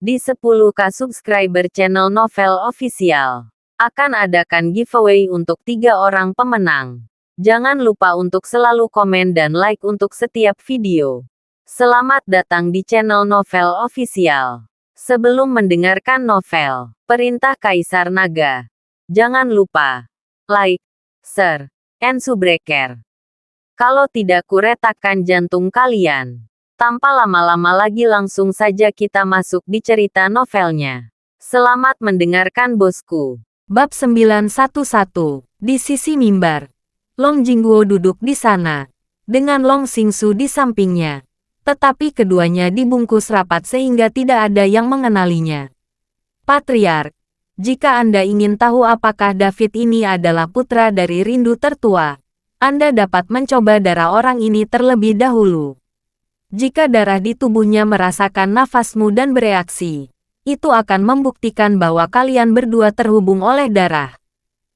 Di 10K subscriber channel Novel Official, akan adakan giveaway untuk 3 orang pemenang. Jangan lupa untuk selalu komen dan like untuk setiap video. Selamat datang di channel Novel Official. Sebelum mendengarkan novel, Perintah Kaisar Naga, jangan lupa like, share, and subscribe. Kalau tidak kuretakkan jantung kalian. Tanpa lama-lama lagi langsung saja kita masuk di cerita novelnya. Selamat mendengarkan bosku. Bab 911. Di sisi mimbar, Long Jingguo duduk di sana, dengan Long Xingsu di sampingnya. Tetapi keduanya dibungkus rapat sehingga tidak ada yang mengenalinya. Patriark, jika Anda ingin tahu apakah David ini adalah putra dari rindu tertua, Anda dapat mencoba darah orang ini terlebih dahulu. Jika darah di tubuhnya merasakan nafasmu dan bereaksi, itu akan membuktikan bahwa kalian berdua terhubung oleh darah.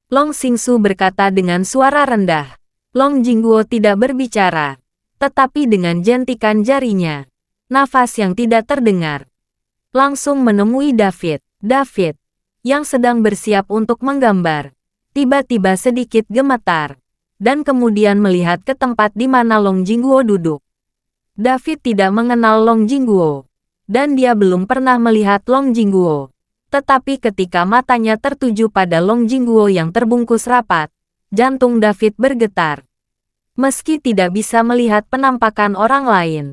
Long Xingsu berkata dengan suara rendah. Long Jingguo tidak berbicara, tetapi dengan jentikan jarinya, nafas yang tidak terdengar, langsung menemui David. David, yang sedang bersiap untuk menggambar, tiba-tiba sedikit gemetar, dan kemudian melihat ke tempat di mana Long Jingguo duduk. David tidak mengenal Long Jingguo, dan dia belum pernah melihat Long Jingguo. Tetapi ketika matanya tertuju pada Long Jingguo yang terbungkus rapat, jantung David bergetar. Meski tidak bisa melihat penampakan orang lain,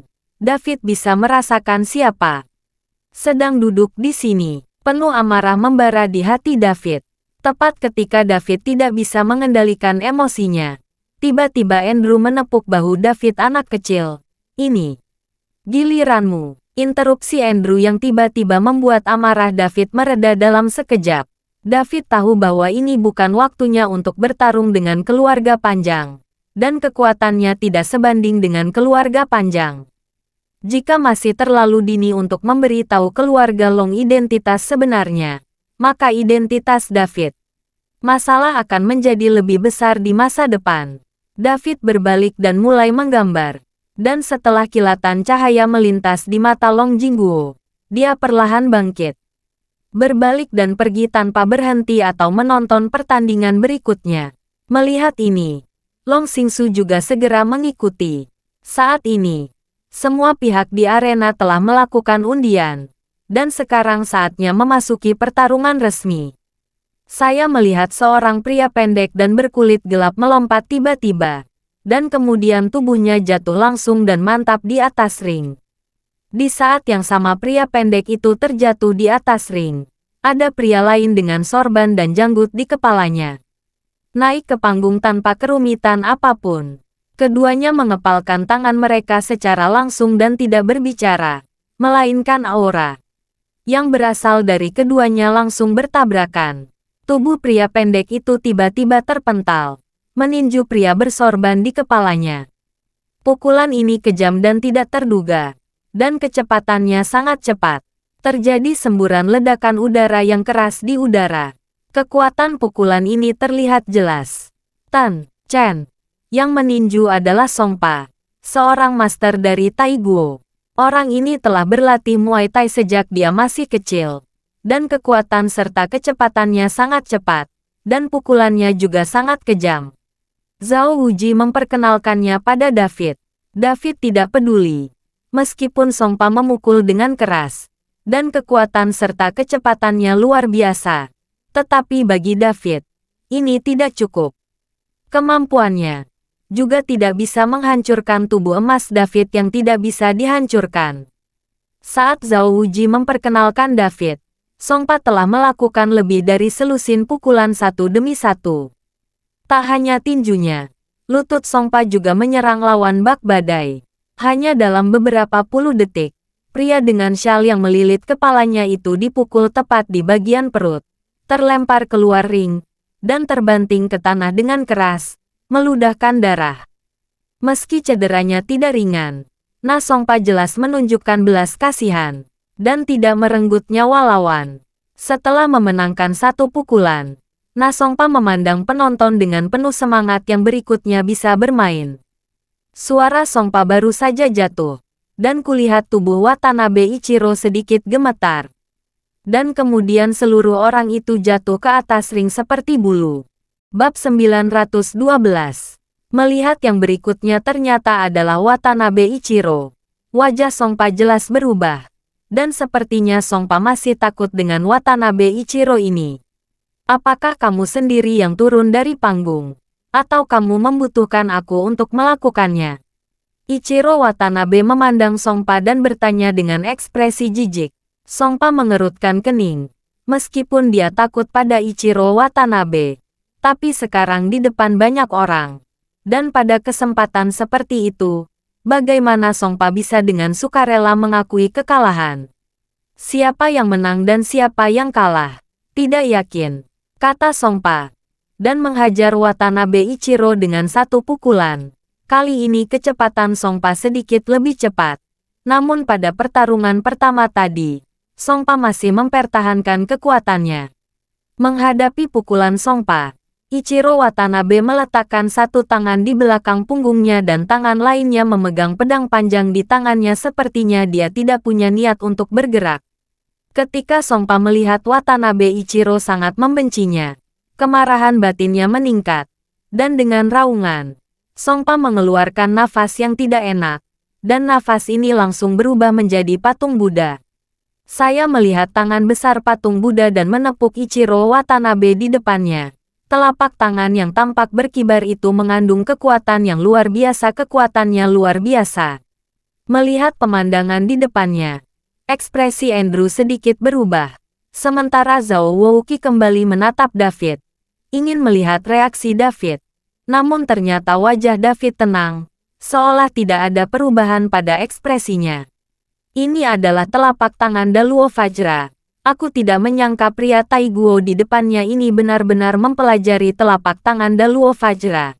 David bisa merasakan siapa sedang duduk di sini. Penuh amarah membara di hati David. Tepat ketika David tidak bisa mengendalikan emosinya, tiba-tiba Andrew menepuk bahu David. Anak kecil, ini giliranmu. Interupsi Andrew yang tiba-tiba membuat amarah David mereda dalam sekejap. David tahu bahwa ini bukan waktunya untuk bertarung dengan keluarga Panjang, dan kekuatannya tidak sebanding dengan keluarga Panjang. Jika masih terlalu dini untuk memberitahu keluarga Long identitas sebenarnya, maka identitas David, masalah akan menjadi lebih besar di masa depan. David berbalik dan mulai menggambar. Dan setelah kilatan cahaya melintas di mata Long Jingguo, dia perlahan bangkit, berbalik dan pergi tanpa berhenti atau menonton pertandingan berikutnya. Melihat ini, Long Xingsu juga segera mengikuti. Saat ini, semua pihak di arena telah melakukan undian, dan sekarang saatnya memasuki pertarungan resmi. Saya melihat seorang pria pendek dan berkulit gelap melompat tiba-tiba, dan kemudian tubuhnya jatuh langsung dan mantap di atas ring. Di saat yang sama pria pendek itu terjatuh di atas ring, ada pria lain dengan sorban dan janggut di kepalanya naik ke panggung tanpa kerumitan apapun. Keduanya mengepalkan tangan mereka secara langsung dan tidak berbicara, melainkan aura yang berasal dari keduanya langsung bertabrakan. Tubuh pria pendek itu tiba-tiba terpental, meninju pria bersorban di kepalanya. Pukulan ini kejam dan tidak terduga, dan kecepatannya sangat cepat. Terjadi semburan ledakan udara yang keras di udara. Kekuatan pukulan ini terlihat jelas. Tan Chen, yang meninju adalah Song Pa, seorang master dari Tai Guo. Orang ini telah berlatih Muay Thai sejak dia masih kecil, dan kekuatan serta kecepatannya sangat cepat, dan pukulannya juga sangat kejam. Zhao Wuji memperkenalkannya pada David. David tidak peduli. Meskipun Song Pa memukul dengan keras, dan kekuatan serta kecepatannya luar biasa, tetapi bagi David, ini tidak cukup. Kemampuannya juga tidak bisa menghancurkan tubuh emas David yang tidak bisa dihancurkan. Saat Zhao Wuji memperkenalkan David, Song Pa telah melakukan lebih dari selusin pukulan satu demi satu. Tak hanya tinjunya, lutut Song Pa juga menyerang lawan bak badai. Hanya dalam beberapa puluh detik, pria dengan syal yang melilit kepalanya itu dipukul tepat di bagian perut, terlempar keluar ring, dan terbanting ke tanah dengan keras, meludahkan darah. Meski cederanya tidak ringan, Song Pa jelas menunjukkan belas kasihan, dan tidak merenggut nyawa lawan. Setelah memenangkan satu pukulan, Song Pa memandang penonton dengan penuh semangat yang berikutnya bisa bermain. Suara Song Pa baru saja jatuh, dan kulihat tubuh Watanabe Ichiro sedikit gemetar, Dan kemudian seluruh orang itu jatuh ke atas ring seperti bulu. Bab 912. Melihat yang berikutnya ternyata adalah Watanabe Ichiro. Wajah Songpa jelas berubah. Dan sepertinya Songpa masih takut dengan Watanabe Ichiro ini. Apakah kamu sendiri yang turun dari panggung? Atau kamu membutuhkan aku untuk melakukannya? Ichiro Watanabe memandang Songpa dan bertanya dengan ekspresi jijik. Songpa mengerutkan kening. Meskipun dia takut pada Ichiro Watanabe. Tapi sekarang di depan banyak orang. Dan pada kesempatan seperti itu, bagaimana Songpa bisa dengan sukarela mengakui kekalahan? Siapa yang menang dan siapa yang kalah? Tidak yakin, kata Songpa. Dan menghajar Watanabe Ichiro dengan satu pukulan. Kali ini kecepatan Songpa sedikit lebih cepat. Namun pada pertarungan pertama tadi, Songpa masih mempertahankan kekuatannya. Menghadapi pukulan Songpa, Ichiro Watanabe meletakkan satu tangan di belakang punggungnya dan tangan lainnya memegang pedang panjang di tangannya sepertinya dia tidak punya niat untuk bergerak. Ketika Songpa melihat Watanabe Ichiro sangat membencinya, kemarahan batinnya meningkat. Dan dengan raungan, Songpa mengeluarkan nafas yang tidak enak. Dan nafas ini langsung berubah menjadi patung Buddha. Saya melihat tangan besar patung Buddha dan menepuk Ichiro Watanabe di depannya. Telapak tangan yang tampak berkibar itu mengandung kekuatan yang luar biasa. Kekuatannya luar biasa. Melihat pemandangan di depannya, ekspresi Andrew sedikit berubah. Sementara Zhao Wouqi kembali menatap David. Ingin melihat reaksi David. Namun ternyata wajah David tenang. Seolah tidak ada perubahan pada ekspresinya. Ini adalah telapak tangan Daluo Vajra. Aku tidak menyangka pria Taiguo di depannya ini benar-benar mempelajari telapak tangan Daluo Vajra.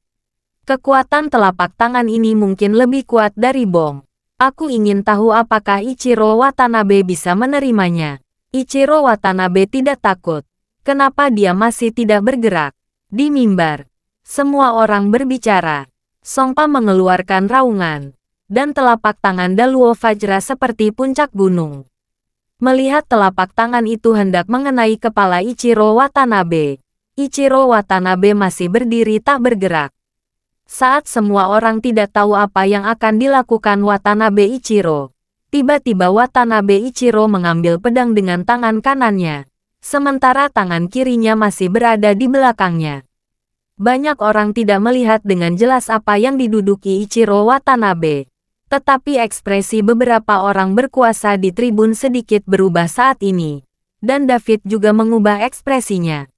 Kekuatan telapak tangan ini mungkin lebih kuat dari bom. Aku ingin tahu apakah Ichiro Watanabe bisa menerimanya. Ichiro Watanabe tidak takut. Kenapa dia masih tidak bergerak? Di mimbar, semua orang berbicara. Songpa mengeluarkan raungan. Dan telapak tangan Daluo Vajra seperti puncak gunung. Melihat telapak tangan itu hendak mengenai kepala Ichiro Watanabe, Ichiro Watanabe masih berdiri tak bergerak. Saat semua orang tidak tahu apa yang akan dilakukan Watanabe Ichiro, tiba-tiba Watanabe Ichiro mengambil pedang dengan tangan kanannya, sementara tangan kirinya masih berada di belakangnya. Banyak orang tidak melihat dengan jelas apa yang diduduki Ichiro Watanabe. Tetapi ekspresi beberapa orang berkuasa di tribun sedikit berubah saat ini. Dan David juga mengubah ekspresinya.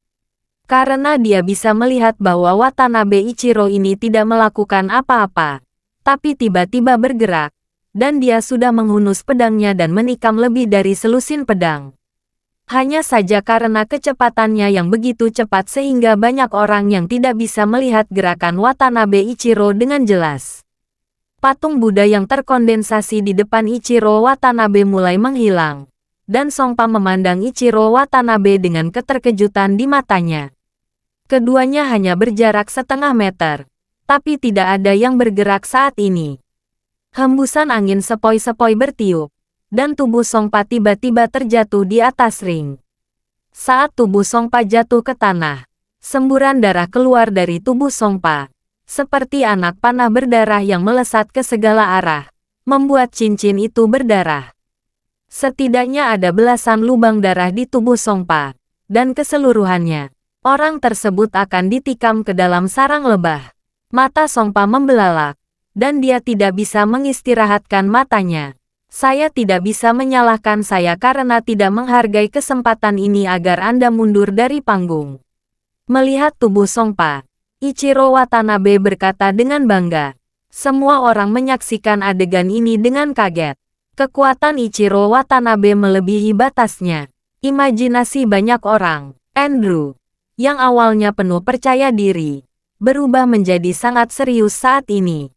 Karena dia bisa melihat bahwa Watanabe Ichiro ini tidak melakukan apa-apa. Tapi tiba-tiba bergerak. Dan dia sudah menghunus pedangnya dan menikam lebih dari selusin pedang. Hanya saja karena kecepatannya yang begitu cepat sehingga banyak orang yang tidak bisa melihat gerakan Watanabe Ichiro dengan jelas. Patung Buddha yang terkondensasi di depan Ichiro Watanabe mulai menghilang. Dan Songpa memandang Ichiro Watanabe dengan keterkejutan di matanya. Keduanya hanya berjarak setengah meter. Tapi tidak ada yang bergerak saat ini. Hembusan angin sepoi-sepoi bertiup. Dan tubuh Songpa tiba-tiba terjatuh di atas ring. Saat tubuh Songpa jatuh ke tanah, semburan darah keluar dari tubuh Songpa. Seperti anak panah berdarah yang melesat ke segala arah, membuat cincin itu berdarah. Setidaknya ada belasan lubang darah di tubuh Songpa, dan keseluruhannya, orang tersebut akan ditikam ke dalam sarang lebah. Mata Songpa membelalak, dan dia tidak bisa mengistirahatkan matanya. Saya tidak bisa menyalahkan saya karena tidak menghargai kesempatan ini agar Anda mundur dari panggung. Melihat tubuh Songpa, Ichiro Watanabe berkata dengan bangga. Semua orang menyaksikan adegan ini dengan kaget. Kekuatan Ichiro Watanabe melebihi batasnya. Imajinasi banyak orang, Andrew, yang awalnya penuh percaya diri, berubah menjadi sangat serius saat ini.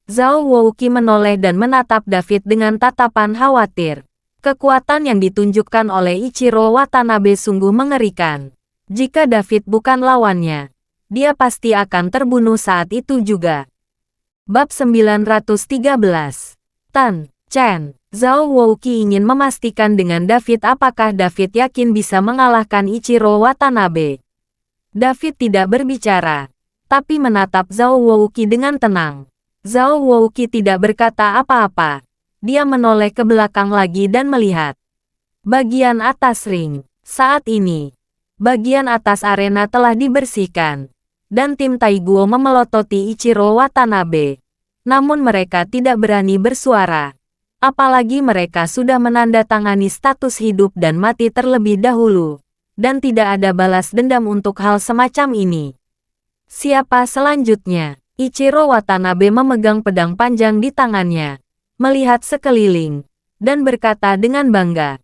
Zhao Wouqi menoleh dan menatap David dengan tatapan khawatir. Kekuatan yang ditunjukkan oleh Ichiro Watanabe sungguh mengerikan. Jika David bukan lawannya, dia pasti akan terbunuh saat itu juga. Bab 913. Tan, Chen, Zhao Wouqi ingin memastikan dengan David apakah David yakin bisa mengalahkan Ichiro Watanabe. David tidak berbicara, tapi menatap Zhao Wouqi dengan tenang. Zhao Wouqi tidak berkata apa-apa. Dia menoleh ke belakang lagi dan melihat bagian atas ring. Saat ini, bagian atas arena telah dibersihkan, dan tim Taiguo memelototi Ichiro Watanabe. Namun mereka tidak berani bersuara. Apalagi mereka sudah menandatangani status hidup dan mati terlebih dahulu, dan tidak ada balas dendam untuk hal semacam ini. Siapa selanjutnya? Ichiro Watanabe memegang pedang panjang di tangannya, melihat sekeliling, dan berkata dengan bangga.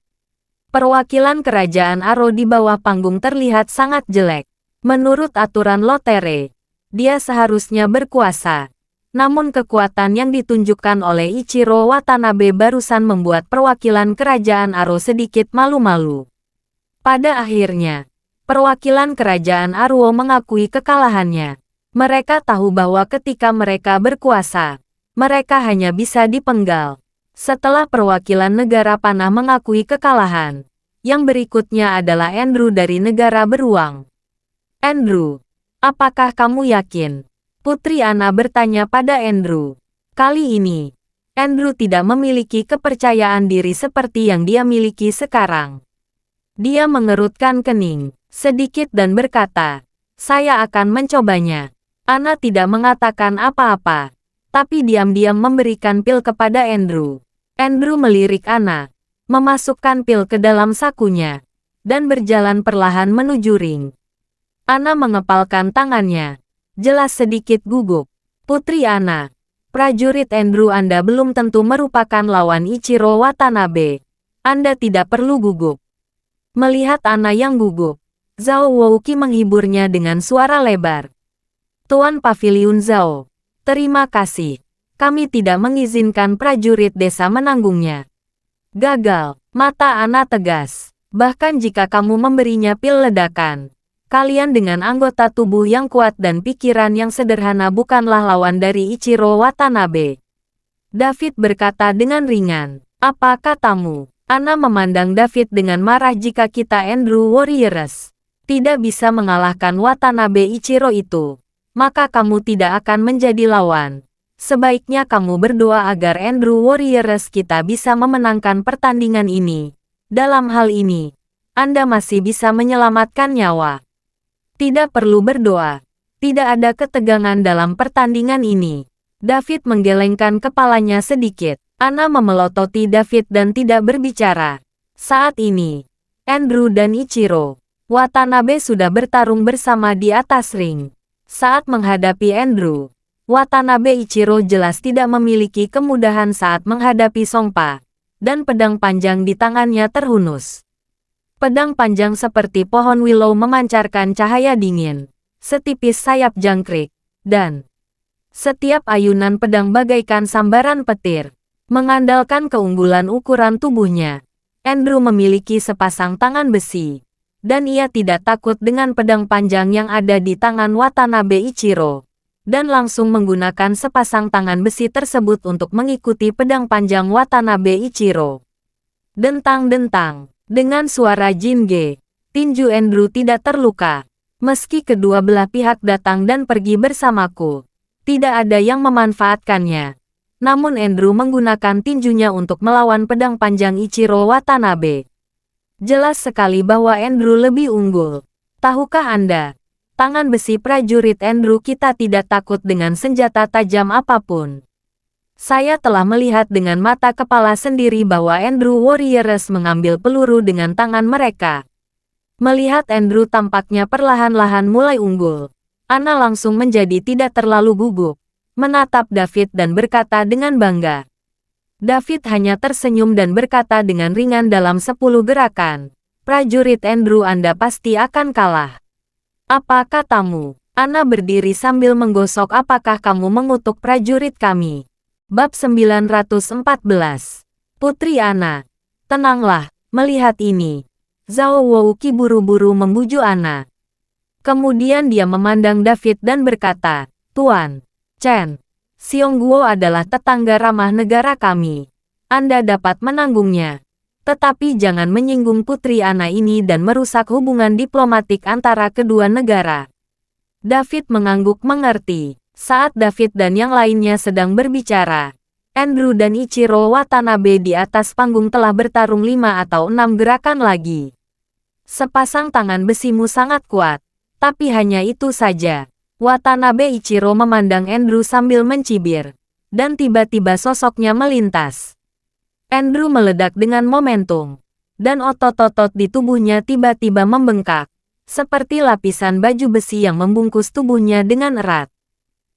Perwakilan kerajaan Aro di bawah panggung terlihat sangat jelek. Menurut aturan lotere, dia seharusnya berkuasa. Namun kekuatan yang ditunjukkan oleh Ichiro Watanabe barusan membuat perwakilan kerajaan Aro sedikit malu-malu. Pada akhirnya, perwakilan kerajaan Aro mengakui kekalahannya. Mereka tahu bahwa ketika mereka berkuasa, mereka hanya bisa dipenggal. Setelah perwakilan negara panah mengakui kekalahan, yang berikutnya adalah Andrew dari negara beruang. Andrew, apakah kamu yakin? Putri Anna bertanya pada Andrew. Kali ini, Andrew tidak memiliki kepercayaan diri seperti yang dia miliki sekarang. Dia mengerutkan kening sedikit dan berkata, "Saya akan mencobanya." Anna tidak mengatakan apa-apa, tapi diam-diam memberikan pil kepada Andrew. Andrew melirik Anna, memasukkan pil ke dalam sakunya, dan berjalan perlahan menuju ring. Anna mengepalkan tangannya. Jelas sedikit gugup. Putri Anna, prajurit Andrew Anda belum tentu merupakan lawan Ichiro Watanabe. Anda tidak perlu gugup. Melihat Anna yang gugup, Zhao Wouqi menghiburnya dengan suara lebar. Tuan Paviliun Zhao, terima kasih. Kami tidak mengizinkan prajurit desa menanggungnya. Gagal, mata Anna tegas. Bahkan jika kamu memberinya pil ledakan, kalian dengan anggota tubuh yang kuat dan pikiran yang sederhana bukanlah lawan dari Ichiro Watanabe. David berkata dengan ringan. Apa katamu? Anna memandang David dengan marah. Jika kita Andrew Warriors tidak bisa mengalahkan Watanabe Ichiro itu, maka kamu tidak akan menjadi lawan. Sebaiknya kamu berdoa agar Andrew Warriors kita bisa memenangkan pertandingan ini. Dalam hal ini, Anda masih bisa menyelamatkan nyawa. Tidak perlu berdoa. Tidak ada ketegangan dalam pertandingan ini. David menggelengkan kepalanya sedikit. Anna memelototi David dan tidak berbicara. Saat ini, Andrew dan Ichiro Watanabe sudah bertarung bersama di atas ring. Saat menghadapi Andrew Watanabe, Ichiro jelas tidak memiliki kemudahan saat menghadapi Songpa, dan pedang panjang di tangannya terhunus. Pedang panjang seperti pohon willow memancarkan cahaya dingin, setipis sayap jangkrik, dan setiap ayunan pedang bagaikan sambaran petir. Mengandalkan keunggulan ukuran tubuhnya, Andrew memiliki sepasang tangan besi, dan ia tidak takut dengan pedang panjang yang ada di tangan Watanabe Ichiro, dan langsung menggunakan sepasang tangan besi tersebut untuk mengikuti pedang panjang Watanabe Ichiro. Dentang-dentang. Dengan suara Jinge, tinju Andrew tidak terluka. Meski kedua belah pihak datang dan pergi bersamaku, tidak ada yang memanfaatkannya. Namun Andrew menggunakan tinjunya untuk melawan pedang panjang Ichiro Watanabe. Jelas sekali bahwa Andrew lebih unggul. Tahukah Anda? Tangan besi prajurit Andrew kita tidak takut dengan senjata tajam apapun. Saya telah melihat dengan mata kepala sendiri bahwa Andrew Warriors mengambil peluru dengan tangan mereka. Melihat Andrew tampaknya perlahan-lahan mulai unggul, Anna langsung menjadi tidak terlalu gugup, menatap David dan berkata dengan bangga. David hanya tersenyum dan berkata dengan ringan dalam 10 gerakan, prajurit Andrew Anda pasti akan kalah. Apa katamu? Anna berdiri sambil menggosok. Apakah kamu mengutuk prajurit kami? Bab 914. Putri Anna, tenanglah, melihat ini. Zhao Wouqi buru-buru membujuk Anna. Kemudian dia memandang David dan berkata, Tuan Chen, Xiongguo adalah tetangga ramah negara kami. Anda dapat menanggungnya. Tetapi jangan menyinggung Putri Ana ini dan merusak hubungan diplomatik antara kedua negara. David mengangguk mengerti. Saat David dan yang lainnya sedang berbicara, Andrew dan Ichiro Watanabe di atas panggung telah bertarung 5 atau 6 gerakan lagi. Sepasang tangan besimu sangat kuat. Tapi hanya itu saja. Watanabe Ichiro memandang Andrew sambil mencibir. Dan tiba-tiba sosoknya melintas. Andrew meledak dengan momentum. Dan otot-otot di tubuhnya tiba-tiba membengkak. Seperti lapisan baju besi yang membungkus tubuhnya dengan erat.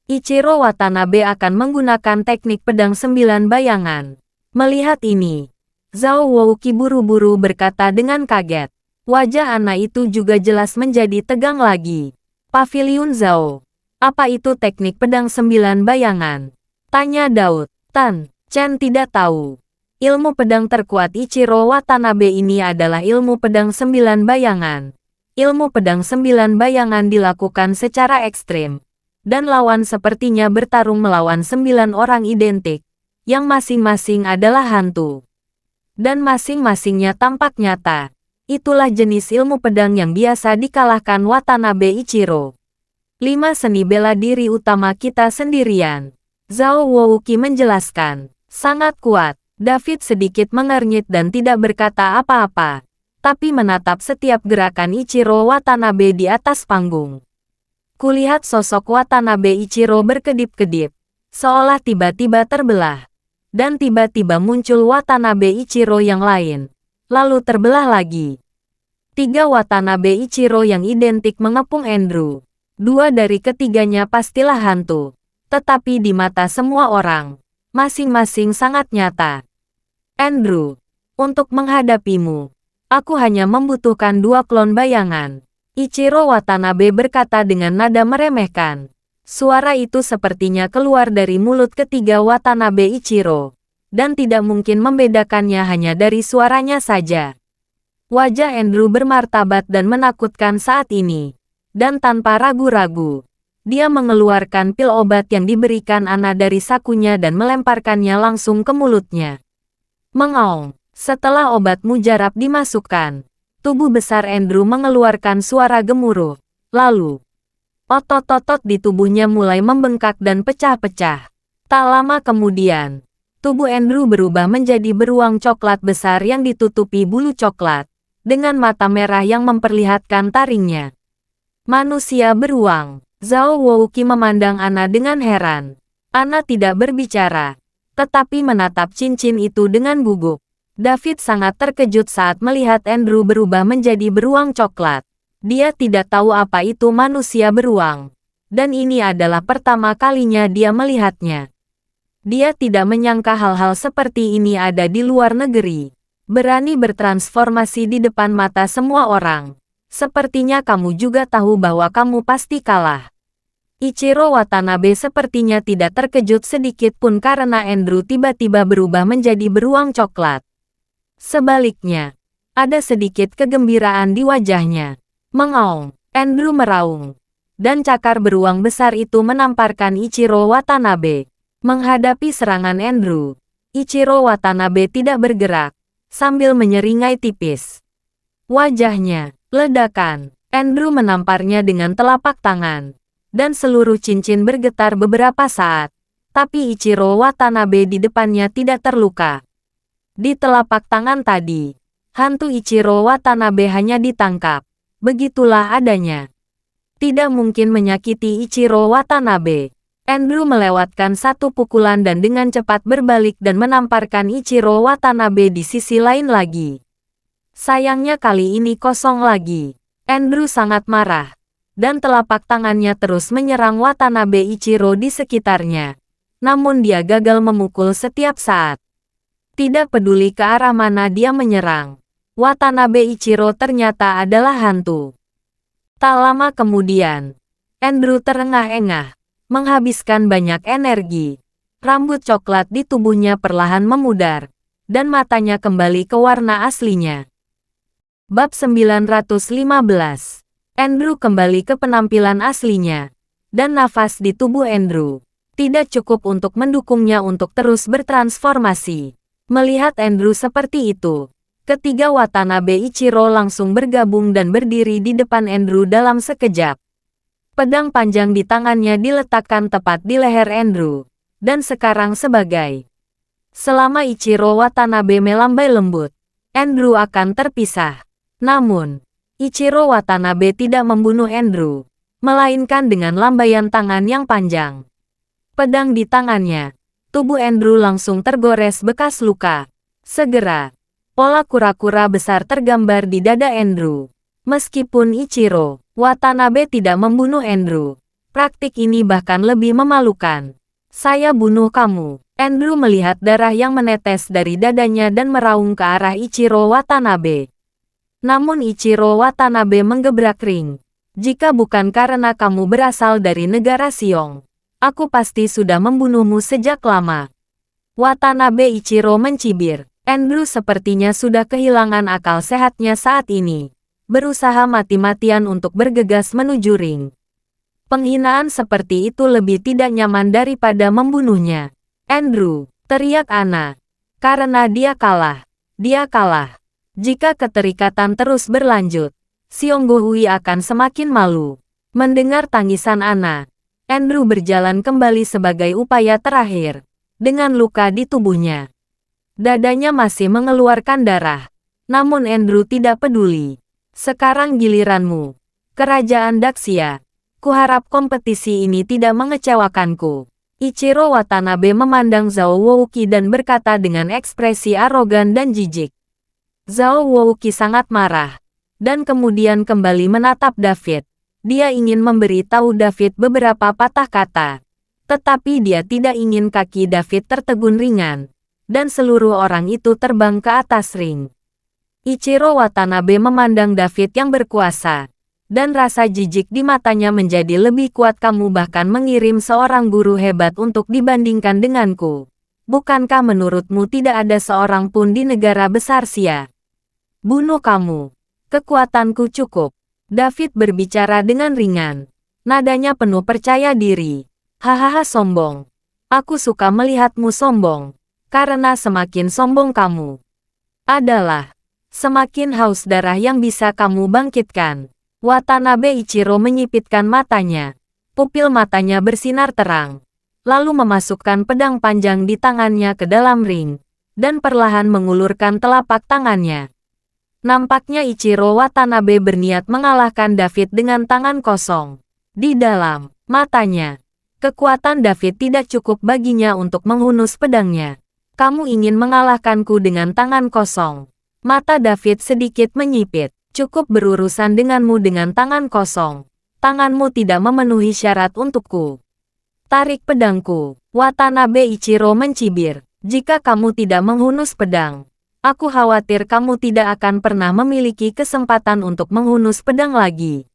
Ichiro Watanabe akan menggunakan teknik pedang 9 bayangan. Melihat ini, Zhao Wouki buru-buru berkata dengan kaget. Wajah anak itu juga jelas menjadi tegang lagi. Paviliun Zhao. Apa itu teknik pedang 9 bayangan? Tanya Daud. Tan Chen tidak tahu. Ilmu pedang terkuat Ichiro Watanabe ini adalah ilmu pedang 9 bayangan. Ilmu pedang 9 bayangan dilakukan secara ekstrim. Dan lawan sepertinya bertarung melawan 9 orang identik. Yang masing-masing adalah hantu. Dan masing-masingnya tampak nyata. Itulah jenis ilmu pedang yang biasa dikalahkan Watanabe Ichiro. 5 seni bela diri utama kita sendirian. Zhao Wouki menjelaskan. Sangat kuat. David sedikit mengernyit dan tidak berkata apa-apa. Tapi menatap setiap gerakan Ichiro Watanabe di atas panggung. Kulihat sosok Watanabe Ichiro berkedip-kedip. Seolah tiba-tiba terbelah. Dan tiba-tiba muncul Watanabe Ichiro yang lain. Lalu terbelah lagi. 3 Watanabe Ichiro yang identik mengepung Andrew. 2 dari ketiganya pastilah hantu. Tetapi di mata semua orang, masing-masing sangat nyata. Andrew, untuk menghadapimu, aku hanya membutuhkan 2 klon bayangan. Ichiro Watanabe berkata dengan nada meremehkan. Suara itu sepertinya keluar dari mulut ketiga Watanabe Ichiro. Dan tidak mungkin membedakannya hanya dari suaranya saja. Wajah Andrew bermartabat dan menakutkan saat ini. Dan tanpa ragu-ragu, dia mengeluarkan pil obat yang diberikan Ana dari sakunya dan melemparkannya langsung ke mulutnya. Mengaung. Setelah obat mujarab dimasukkan, tubuh besar Andrew mengeluarkan suara gemuruh. Lalu, otot-otot di tubuhnya mulai membengkak dan pecah-pecah. Tak lama kemudian, tubuh Andrew berubah menjadi beruang coklat besar yang ditutupi bulu coklat, dengan mata merah yang memperlihatkan taringnya. Manusia beruang. Zhao Wouki memandang Ana dengan heran. Ana tidak berbicara, tetapi menatap cincin itu dengan gugup. David sangat terkejut saat melihat Andrew berubah menjadi beruang coklat. Dia tidak tahu apa itu manusia beruang. Dan ini adalah pertama kalinya dia melihatnya. Dia tidak menyangka hal-hal seperti ini ada di luar negeri. Berani bertransformasi di depan mata semua orang. Sepertinya kamu juga tahu bahwa kamu pasti kalah. Ichiro Watanabe sepertinya tidak terkejut sedikit pun karena Andrew tiba-tiba berubah menjadi beruang coklat. Sebaliknya, ada sedikit kegembiraan di wajahnya. Mengaung, Andrew meraung. Dan cakar beruang besar itu menamparkan Ichiro Watanabe. Menghadapi serangan Andrew, Ichiro Watanabe tidak bergerak, sambil menyeringai tipis. Wajahnya, ledakan. Andrew menamparnya dengan telapak tangan. Dan seluruh cincin bergetar beberapa saat. Tapi Ichiro Watanabe di depannya tidak terluka. Di telapak tangan tadi, hantu Ichiro Watanabe hanya ditangkap. Begitulah adanya. Tidak mungkin menyakiti Ichiro Watanabe. Andrew melewatkan satu pukulan dan dengan cepat berbalik dan menamparkan Ichiro Watanabe di sisi lain lagi. Sayangnya kali ini kosong lagi. Andrew sangat marah. Dan telapak tangannya terus menyerang Watanabe Ichiro di sekitarnya. Namun dia gagal memukul setiap saat. Tidak peduli ke arah mana dia menyerang. Watanabe Ichiro ternyata adalah hantu. Tak lama kemudian, Andrew terengah-engah, menghabiskan banyak energi. Rambut coklat di tubuhnya perlahan memudar, dan matanya kembali ke warna aslinya. Bab 915. Andrew kembali ke penampilan aslinya, dan nafas di tubuh Andrew tidak cukup untuk mendukungnya untuk terus bertransformasi. Melihat Andrew seperti itu, ketiga Watanabe Ichiro langsung bergabung dan berdiri di depan Andrew dalam sekejap. Pedang panjang di tangannya diletakkan tepat di leher Andrew. Dan sekarang selama Ichiro Watanabe melambai lembut, Andrew akan terpisah. Namun, Ichiro Watanabe tidak membunuh Andrew, melainkan dengan lambaian tangan yang panjang. Pedang di tangannya, tubuh Andrew langsung tergores bekas luka. Segera, pola kura-kura besar tergambar di dada Andrew. Meskipun Ichiro Watanabe tidak membunuh Andrew, praktik ini bahkan lebih memalukan. Saya bunuh kamu. Andrew melihat darah yang menetes dari dadanya dan meraung ke arah Ichiro Watanabe. Namun Ichiro Watanabe menggebrak ring. Jika bukan karena kamu berasal dari negara Xiong, aku pasti sudah membunuhmu sejak lama. Watanabe Ichiro mencibir. Andrew sepertinya sudah kehilangan akal sehatnya saat ini. Berusaha mati-matian untuk bergegas menuju ring. Penghinaan seperti itu lebih tidak nyaman daripada membunuhnya. Andrew, teriak Ana. Karena dia kalah. Dia kalah. Jika keterikatan terus berlanjut, Xionggohui akan semakin malu. Mendengar tangisan Ana, Andrew berjalan kembali sebagai upaya terakhir. Dengan luka di tubuhnya. Dadanya masih mengeluarkan darah. Namun Andrew tidak peduli. Sekarang giliranmu. Kerajaan Daxia. Kuharap kompetisi ini tidak mengecewakanku. Ichiro Watanabe memandang Zhao Wouqi dan berkata dengan ekspresi arogan dan jijik. Zhao Wouqi sangat marah. Dan kemudian kembali menatap David. Dia ingin memberi tahu David beberapa patah kata. Tetapi dia tidak ingin kaki David tertegun ringan. Dan seluruh orang itu terbang ke atas ring. Ichiro Watanabe memandang David yang berkuasa. Dan rasa jijik di matanya menjadi lebih kuat. Kamu bahkan mengirim seorang guru hebat untuk dibandingkan denganku. Bukankah menurutmu tidak ada seorang pun di negara besar Xia? Bunuh kamu. Kekuatanku cukup. David berbicara dengan ringan. Nadanya penuh percaya diri. Hahaha sombong. Aku suka melihatmu sombong. Karena semakin sombong kamu adalah semakin haus darah yang bisa kamu bangkitkan. Watanabe Ichiro menyipitkan matanya. Pupil matanya bersinar terang. Lalu memasukkan pedang panjang di tangannya ke dalam ring. Dan perlahan mengulurkan telapak tangannya. Nampaknya Ichiro Watanabe berniat mengalahkan David dengan tangan kosong. Di dalam matanya, kekuatan David tidak cukup baginya untuk menghunus pedangnya. Kamu ingin mengalahkanku dengan tangan kosong. Mata David sedikit menyipit. Cukup berurusan denganmu dengan tangan kosong. Tanganmu tidak memenuhi syarat untukku. Tarik pedangku. Watanabe Ichiro mencibir. Jika kamu tidak menghunus pedang, aku khawatir kamu tidak akan pernah memiliki kesempatan untuk menghunus pedang lagi.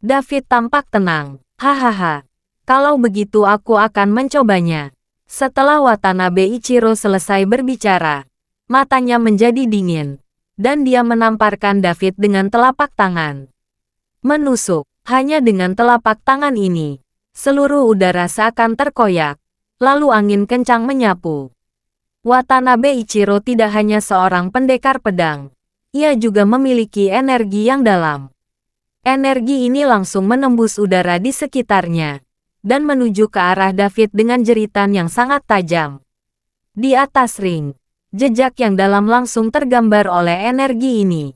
David tampak tenang. Hahaha. Kalau begitu aku akan mencobanya. Setelah Watanabe Ichiro selesai berbicara, matanya menjadi dingin. Dan dia menamparkan David dengan telapak tangan. Menusuk. Hanya dengan telapak tangan ini, seluruh udara seakan terkoyak. Lalu angin kencang menyapu. Watanabe Ichiro tidak hanya seorang pendekar pedang. Ia juga memiliki energi yang dalam. Energi ini langsung menembus udara di sekitarnya. Dan menuju ke arah David dengan jeritan yang sangat tajam. Di atas ring. Jejak yang dalam langsung tergambar oleh energi ini.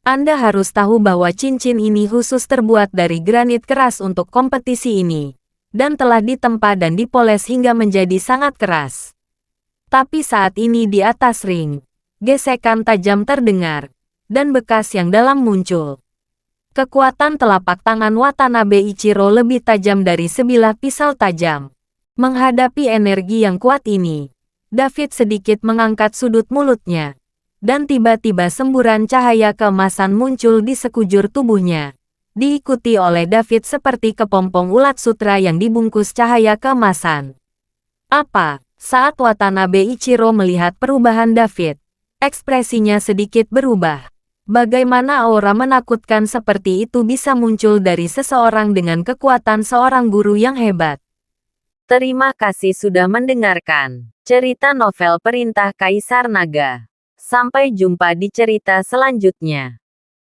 Anda harus tahu bahwa cincin ini khusus terbuat dari granit keras untuk kompetisi ini. Dan telah ditempa dan dipoles hingga menjadi sangat keras. Tapi saat ini di atas ring, gesekan tajam terdengar. Dan bekas yang dalam muncul. Kekuatan telapak tangan Watanabe Ichiro lebih tajam dari sebilah pisau tajam. Menghadapi energi yang kuat ini, David sedikit mengangkat sudut mulutnya. Dan tiba-tiba semburan cahaya keemasan muncul di sekujur tubuhnya. Diikuti oleh David seperti kepompong ulat sutra yang dibungkus cahaya keemasan. Apa? Saat Watanabe Ichiro melihat perubahan David, ekspresinya sedikit berubah. Bagaimana aura menakutkan seperti itu bisa muncul dari seseorang dengan kekuatan seorang guru yang hebat? Terima kasih sudah mendengarkan cerita novel Perintah Kaisar Naga. Sampai jumpa di cerita selanjutnya.